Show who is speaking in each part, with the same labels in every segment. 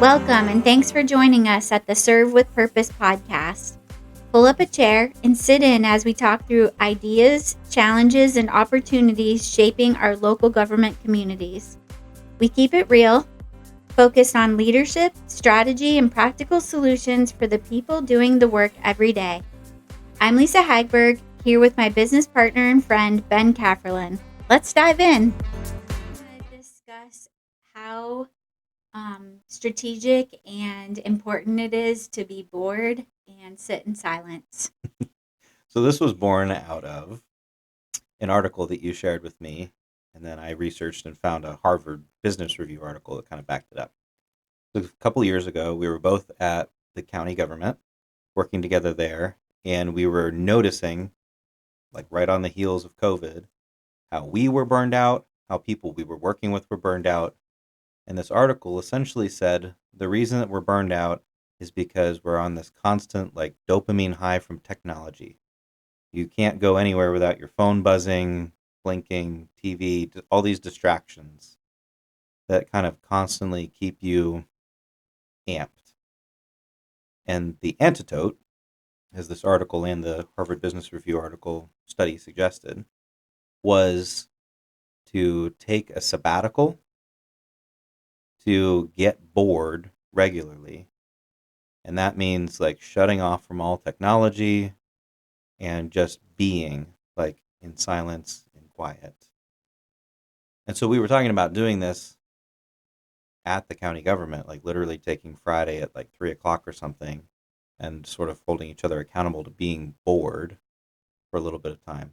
Speaker 1: Welcome and thanks for joining us at the Serve with Purpose podcast. Pull up a chair and sit in as we talk through ideas, challenges, and opportunities shaping our local government communities. We keep it real, focused on leadership, strategy, and practical solutions for the people doing the work every day. I'm Lisa Hagberg, here with my business partner and friend, Ben Kafferlin. Let's dive in. I'm going to discuss how strategic and important it is to be bored and sit in silence.
Speaker 2: So this was born out of an article that you shared with me, and then I researched and found a Harvard Business Review article that kind of backed it up. So a couple of years ago, we were both at the county government, working together there, and we were noticing, like right on the heels of COVID, how we were burned out, how people we were working with were burned out. And this article essentially said the reason that we're burned out is because we're on this constant like dopamine high from technology. You can't go anywhere without your phone buzzing, blinking, TV, all these distractions that kind of constantly keep you amped. And the antidote, as this article and the Harvard Business Review article study suggested, was to take a sabbatical, to get bored regularly. And that means like shutting off from all technology and just being like in silence and quiet. And so we were talking about doing this at the county government, like literally taking Friday at like 3 o'clock or something and sort of holding each other accountable to being bored for a little bit of time.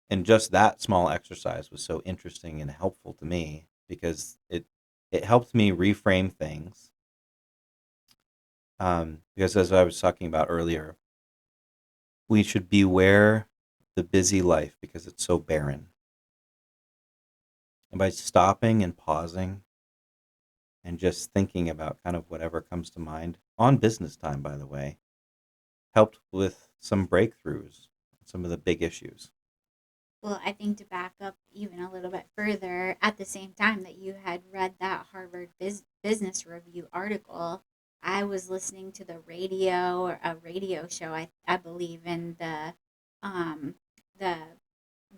Speaker 2: And just that small exercise was so interesting and helpful to me because it helped me reframe things. Because as I was talking about earlier, we should beware the busy life because it's so barren. And by stopping and pausing and just thinking about kind of whatever comes to mind on business time, by the way, helped with some breakthroughs, some of the big issues.
Speaker 1: Well, I think to back up even a little bit further, at the same time that you had read that Harvard Business Review article, I was listening to the radio or a radio show. I believe in the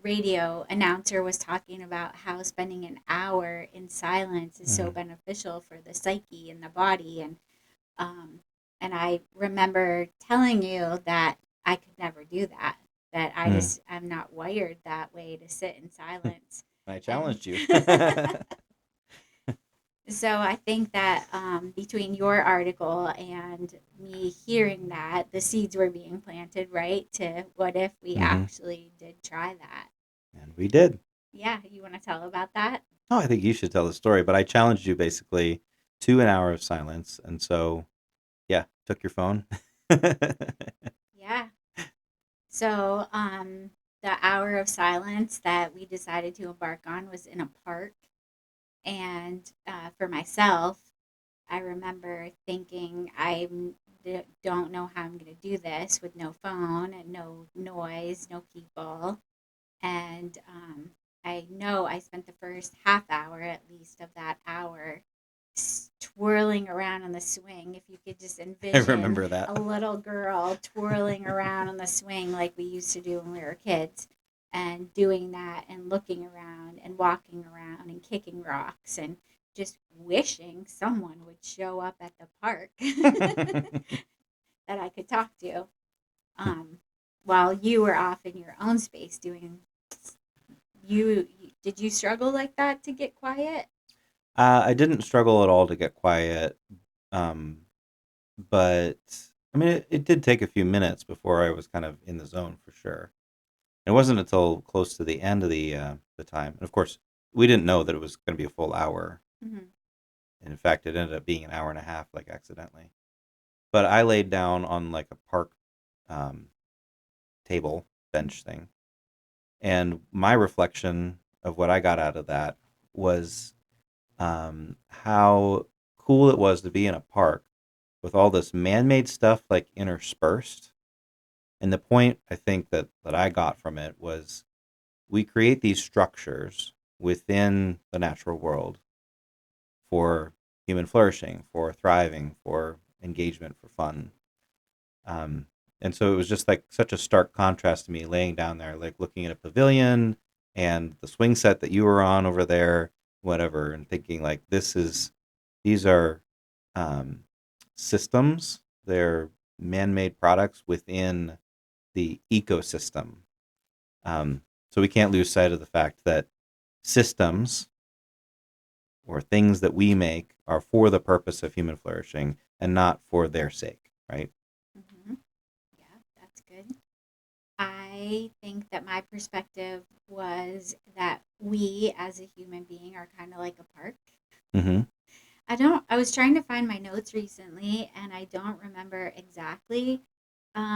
Speaker 1: radio announcer was talking about how spending an hour in silence is so beneficial for the psyche and the body, um, and I remember telling you that I could never do that. That I'm not wired that way to sit in silence.
Speaker 2: I challenged you.
Speaker 1: So I think that between your article and me hearing that, the seeds were being planted, right? To what if we actually did try that?
Speaker 2: And we did.
Speaker 1: Yeah, you want to tell about that?
Speaker 2: Oh, I think you should tell the story, but I challenged you basically to an hour of silence. And so, yeah, took your phone.
Speaker 1: Yeah. So the hour of silence that we decided to embark on was in a park. And for myself, I remember thinking, don't know how I'm going to do this with no phone and no noise, no people. And I know I spent the first half hour at least of that hour twirling around on the swing. If you could just envision
Speaker 2: remember that.
Speaker 1: a little girl twirling around on the swing like we used to do when we were kids, and doing that and looking around and walking around and kicking rocks and just wishing someone would show up at the park that I could talk to, while you were off in your own space doing. Did you struggle like that to get quiet?
Speaker 2: I didn't struggle at all to get quiet, but I mean, it did take a few minutes before I was kind of in the zone for sure. It wasn't until close to the end of the time, and of course, we didn't know that it was going to be a full hour.
Speaker 1: Mm-hmm.
Speaker 2: And in fact, it ended up being an hour and a half, like accidentally. But I laid down on like a park table bench thing, and my reflection of what I got out of that was how cool it was to be in a park with all this man-made stuff like interspersed. And the point I think that I got from it was we create these structures within the natural world for human flourishing, for thriving, for engagement, for fun. Um, and so it was just like such a stark contrast to me laying down there, like looking at a pavilion and the swing set that you were on over there, whatever, and thinking like these are um, systems. They're man-made products within the ecosystem. So we can't lose sight of the fact that systems or things that we make are for the purpose of human flourishing and not for their sake, right?
Speaker 1: Hmm. Yeah, that's good. I think that my perspective was that we as a human being are kind of like a park.
Speaker 2: Mm-hmm.
Speaker 1: I was trying to find my notes recently and I don't remember exactly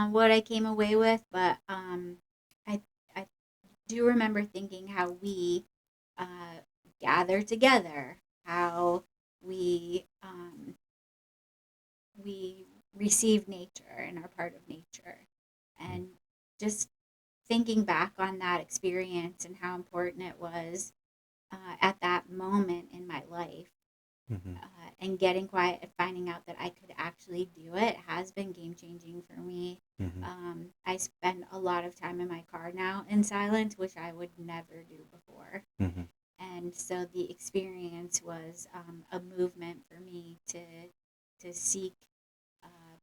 Speaker 1: what I came away with, but I, I do remember thinking how we uh, gather together, how we, we receive nature and are part of nature. And just thinking back on that experience and how important it was at that moment in my life,
Speaker 2: Mm-hmm.
Speaker 1: and getting quiet and finding out that I could actually do it has been game changing for me.
Speaker 2: Mm-hmm.
Speaker 1: I spend a lot of time in my car now in silence, which I would never do before.
Speaker 2: Mm-hmm.
Speaker 1: And so the experience was a movement for me to seek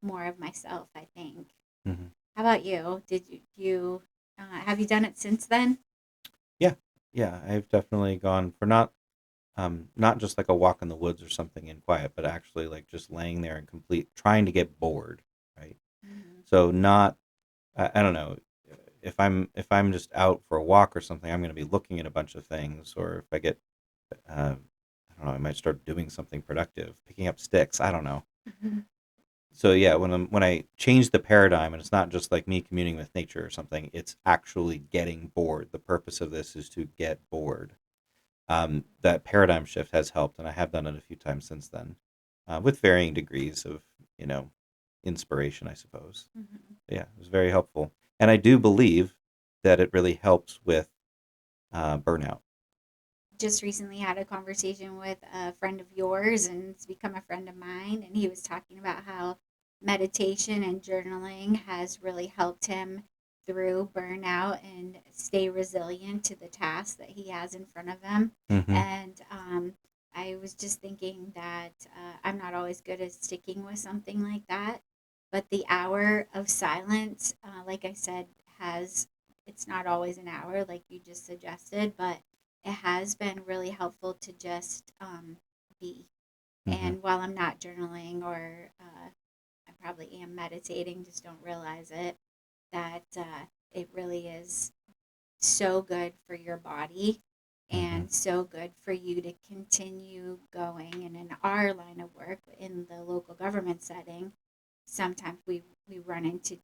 Speaker 1: more of myself, I think.
Speaker 2: Mm-hmm.
Speaker 1: How about you? Did you have you done it since then?
Speaker 2: Yeah, yeah, I've definitely gone for not just like a walk in the woods or something in quiet, but actually like just laying there and complete trying to get bored, right?
Speaker 1: Mm-hmm.
Speaker 2: So not I don't know if I'm just out for a walk or something, I'm going to be looking at a bunch of things, or if I get I don't know, I might start doing something productive, picking up sticks. I don't know.
Speaker 1: Mm-hmm.
Speaker 2: So yeah, when I change the paradigm and it's not just like me communing with nature or something, it's actually getting bored. The purpose of this is to get bored. That paradigm shift has helped, and I have done it a few times since then, with varying degrees of you know inspiration, I suppose.
Speaker 1: Mm-hmm.
Speaker 2: Yeah, it was very helpful, and I do believe that it really helps with burnout.
Speaker 1: Just recently had a conversation with a friend of yours and it's become a friend of mine, and he was talking about how meditation and journaling has really helped him through burnout and stay resilient to the task that he has in front of him.
Speaker 2: Mm-hmm.
Speaker 1: And I was just thinking that I'm not always good at sticking with something like that, but the hour of silence, like I said, has it's not always an hour like you just suggested, but it has been really helpful to just be.
Speaker 2: Mm-hmm.
Speaker 1: And while I'm not journaling or I probably am meditating, just don't realize it, that it really is so good for your body
Speaker 2: Mm-hmm.
Speaker 1: and so good for you to continue going. And in our line of work, in the local government setting, sometimes we run into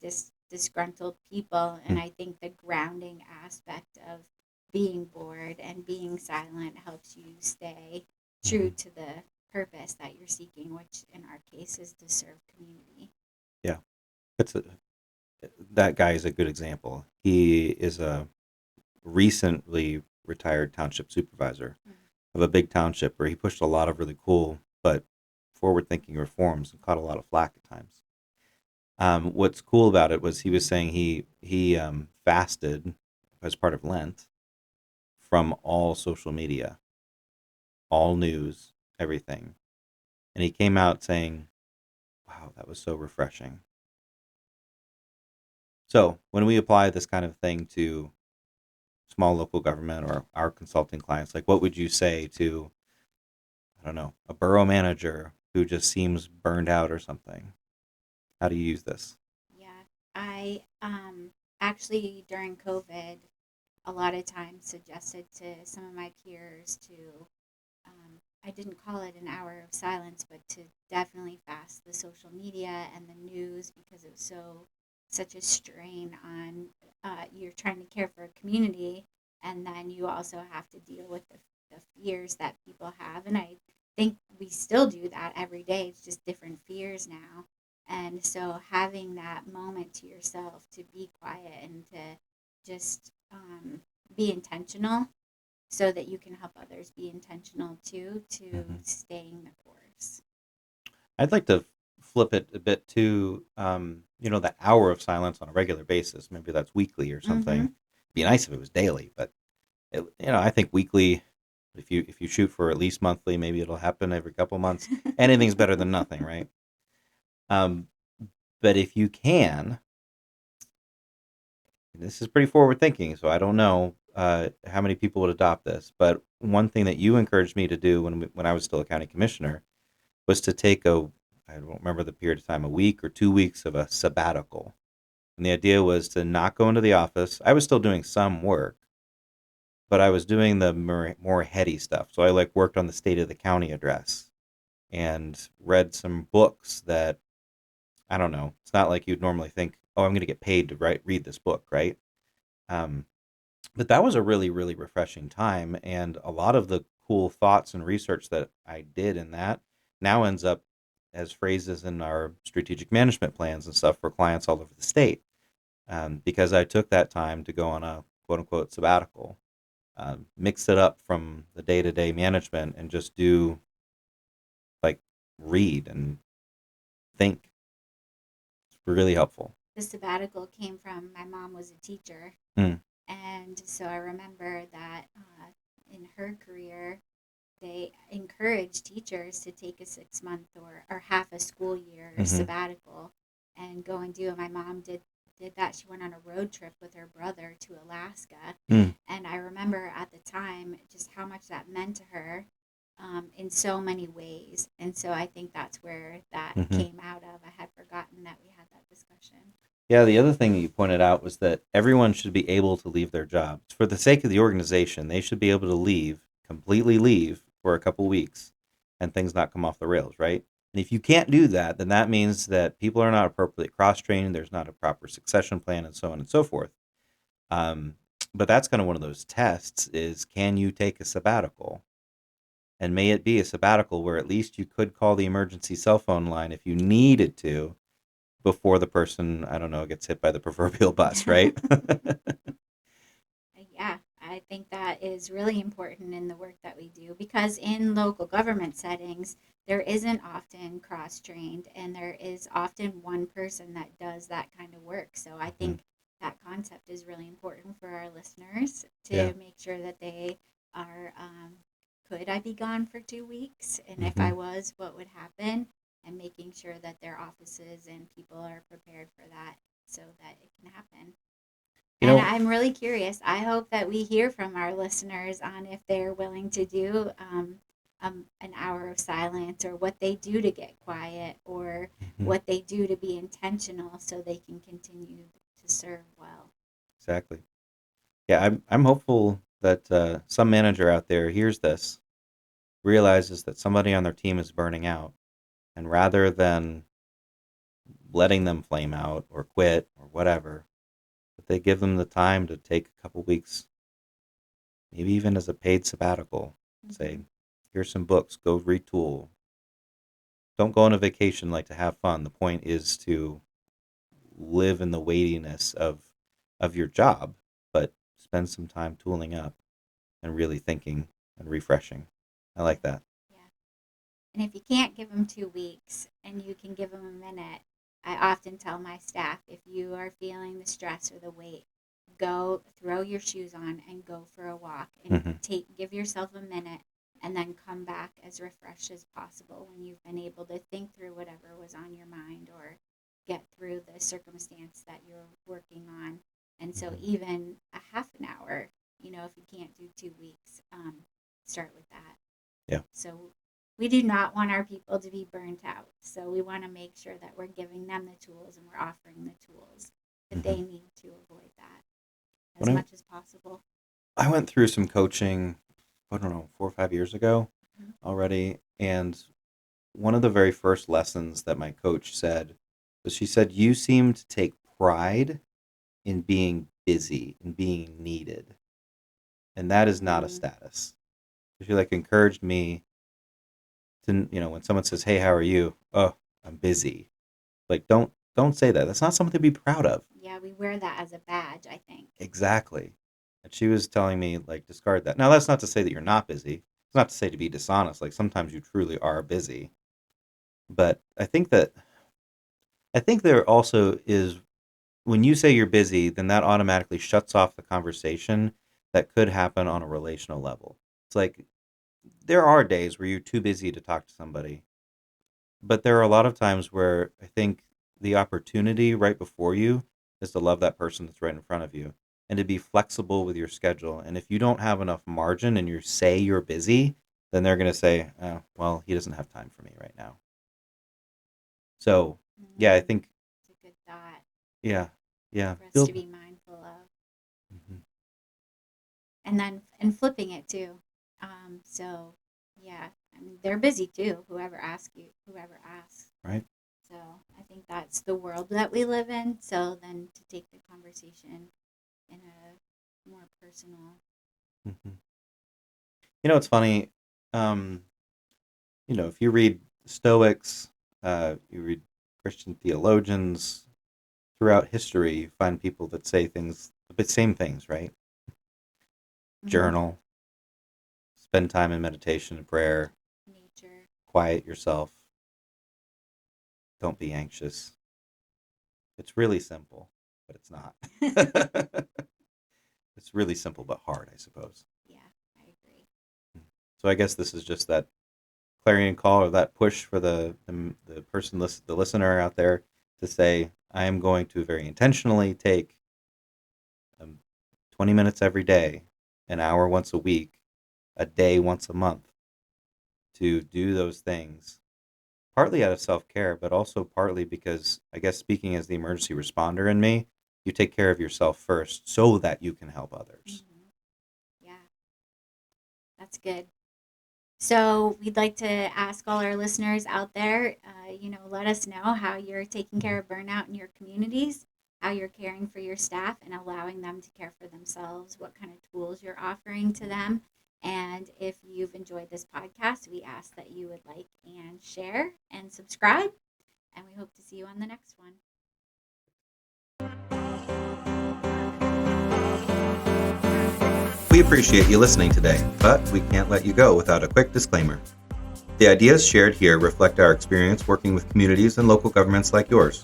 Speaker 1: disgruntled people, and I think the grounding aspect of being bored and being silent helps you stay
Speaker 2: Mm-hmm.
Speaker 1: true to the purpose that you're seeking, which in our case is to serve community.
Speaker 2: Yeah, it's that guy is a good example. He is a recently retired township supervisor of a big township where he pushed a lot of really cool but forward-thinking reforms and caught a lot of flack at times. What's cool about it was he was saying he fasted as part of Lent from all social media, all news, everything, and he came out saying, "Wow, that was so refreshing." So when we apply this kind of thing to small local government or our consulting clients, like what would you say to I don't know a borough manager who just seems burned out or something? How do you use this?
Speaker 1: Yeah, I actually during COVID, a lot of times suggested to some of my peers to I didn't call it an hour of silence, but to definitely fast the social media and the news because it was such a strain on you're trying to care for a community, and then you also have to deal with the fears that people have. And I think we still do that every day. It's just different fears now. And so having that moment to yourself to be quiet and to just be intentional so that you can help others be intentional too to
Speaker 2: Hmm.
Speaker 1: staying the course.
Speaker 2: I'd like to flip it a bit to, that hour of silence on a regular basis. Maybe that's weekly or something.
Speaker 1: Mm-hmm.
Speaker 2: It'd be nice if it was daily, but I think weekly. If you shoot for at least monthly, maybe it'll happen every couple months. Anything's better than nothing, right? Um, but if you can, and this is pretty forward thinking, so I don't know how many people would adopt this. But one thing that you encouraged me to do when I was still a county commissioner was to take I don't remember the period of time, a week or 2 weeks of a sabbatical. And the idea was to not go into the office. I was still doing some work, but I was doing the more heady stuff. So I like worked on the state of the county address and read some books that I don't know. It's not like you'd normally think, oh, I'm going to get paid to read this book, right? Um, but that was a really, really refreshing time. And a lot of the cool thoughts and research that I did in that now ends up as phrases in our strategic management plans and stuff for clients all over the state. Because I took that time to go on a quote unquote sabbatical, mix it up from the day to day management and just do like read and think. It's really helpful.
Speaker 1: The sabbatical came from my mom was a teacher,
Speaker 2: Mm,
Speaker 1: and so I remember that in her career, they encourage teachers to take a 6 month or half a school year
Speaker 2: mm-hmm,
Speaker 1: sabbatical and go and do it. My mom did that. She went on a road trip with her brother to Alaska,
Speaker 2: mm,
Speaker 1: and I remember at the time just how much that meant to her in so many ways. And so I think that's where that
Speaker 2: mm-hmm.
Speaker 1: came out of. I had forgotten that we had that discussion.
Speaker 2: Yeah, the other thing you pointed out was that everyone should be able to leave their jobs. For the sake of the organization, they should be able to completely leave for a couple weeks and things not come off the rails, right? And if you can't do that, then that means that people are not appropriately cross trained, there's not a proper succession plan, and so on and so forth. Um, but that's kind of one of those tests is can you take a sabbatical? And may it be a sabbatical where at least you could call the emergency cell phone line if you needed to before the person, I don't know, gets hit by the proverbial bus, right?
Speaker 1: Yeah, I think that is really important in the work that we do because in local government settings, there isn't often cross trained and there is often one person that does that kind of work. So I
Speaker 2: Mhm.
Speaker 1: think that concept is really important for our listeners
Speaker 2: Yeah.
Speaker 1: to make sure that they are could I be gone for 2 weeks? And if
Speaker 2: Hmm.
Speaker 1: I was, what would happen? And making sure that their offices and people are prepared for that so that it can happen.
Speaker 2: You
Speaker 1: And
Speaker 2: know,
Speaker 1: I'm really curious. I hope that we hear from our listeners on if they're willing to do an hour of silence or what they do to get quiet or
Speaker 2: mhm,
Speaker 1: what they do to be intentional so they can continue to serve well.
Speaker 2: exactly. Yeah, I'm hopeful that some manager out there hears this, realizes that somebody on their team is burning out, and rather than letting them flame out or quit or whatever, that they give them the time to take a couple weeks, maybe even as a paid sabbatical. Say,
Speaker 1: Mm-hmm.
Speaker 2: here's some books, go retool. Don't go on a vacation like to have fun. The point is to live in the weightiness of your job, but spend some time tooling up and really thinking and refreshing. I
Speaker 1: Yeah,
Speaker 2: like that.
Speaker 1: yeah. And if you can't give them 2 weeks and you can give them a minute, I often tell my staff if you are feeling the stress or the weight, go throw your shoes on and go for a walk and
Speaker 2: Hmm.
Speaker 1: give yourself a minute and then come back as refreshed as possible when you've been able to think through whatever was on your mind or get through the circumstance that you're working on. And so
Speaker 2: Hmm.
Speaker 1: even a half an hour, if you can't do 2 weeks, start with that.
Speaker 2: Yeah.
Speaker 1: So we do not want our people to be burnt out. So we want to make sure that we're giving them the tools and we're offering the tools that
Speaker 2: Hmm.
Speaker 1: they need to avoid that as
Speaker 2: When
Speaker 1: much as possible.
Speaker 2: I went through some coaching, I don't know, 4 or 5 years ago
Speaker 1: Mhm.
Speaker 2: already, and one of the very first lessons that my coach said was she said, "You seem to take pride in being busy and being needed, and that is not a
Speaker 1: Mm,
Speaker 2: status." She like encouraged me to, when someone says, "Hey, how are you?" "Oh, I'm busy." Like, don't say that. That's not something to be proud of.
Speaker 1: yeah, we wear that as a badge, I think.
Speaker 2: Exactly. And she was telling me like discard that. Now that's not to say that you're not busy. It's not to say to be dishonest. Like sometimes you truly are busy, But I think there also is, when you say you're busy, then that automatically shuts off the conversation that could happen on a relational level. It's like there are days where you're too busy to talk to somebody, but there are a lot of times where I think the opportunity right before you is to love that person that's right in front of you and to be flexible with your schedule. And if you don't have enough margin and you say you're busy, then they're going to say, oh, well, he doesn't have time for me right now. So, yeah, I
Speaker 1: Mm,
Speaker 2: think,
Speaker 1: it's a good thought
Speaker 2: yeah, yeah,
Speaker 1: for us to
Speaker 2: build.
Speaker 1: be mindful of.
Speaker 2: Mhm.
Speaker 1: And then and flipping it too. So yeah, I mean they're busy too. Whoever asks.
Speaker 2: Right.
Speaker 1: So I think that's the world that we live in. So then to take the conversation in a more personal.
Speaker 2: Mhm. It's funny. Um, if you read Stoics, you read Christian theologians throughout history, you find people that say things, the same things, right?
Speaker 1: Mm-hmm.
Speaker 2: Journal, spend time in meditation and prayer,
Speaker 1: Nature.
Speaker 2: quiet yourself, don't be anxious. It's really simple, but it's not. It's really simple but hard, I suppose.
Speaker 1: Yeah, I agree.
Speaker 2: So I guess this is just that clarion call or that push for the person, the listener out there, to say, I am going to very intentionally take 20 minutes every day, an hour once a week, a day once a month, to do those things, partly out of self-care, but also partly because, I guess, speaking as the emergency responder in me, you take care of yourself first so that you can help others.
Speaker 1: Mm-hmm. Yeah, that's good. So we'd like to ask all our listeners out there, let us know how you're taking care of burnout in your communities, how you're caring for your staff and allowing them to care for themselves, what kind of tools you're offering to them. And if you've enjoyed this podcast, we ask that you would like and share and subscribe. And we hope to see you on the next one.
Speaker 2: We appreciate you listening today, but we can't let you go without a quick disclaimer. The ideas shared here reflect our experience working with communities and local governments like yours.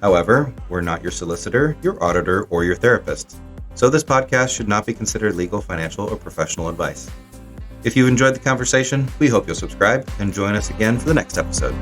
Speaker 2: However, we're not your solicitor, your auditor, or your therapist, so this podcast should not be considered legal, financial, or professional advice. If you've enjoyed the conversation, we hope you'll subscribe and join us again for the next episode.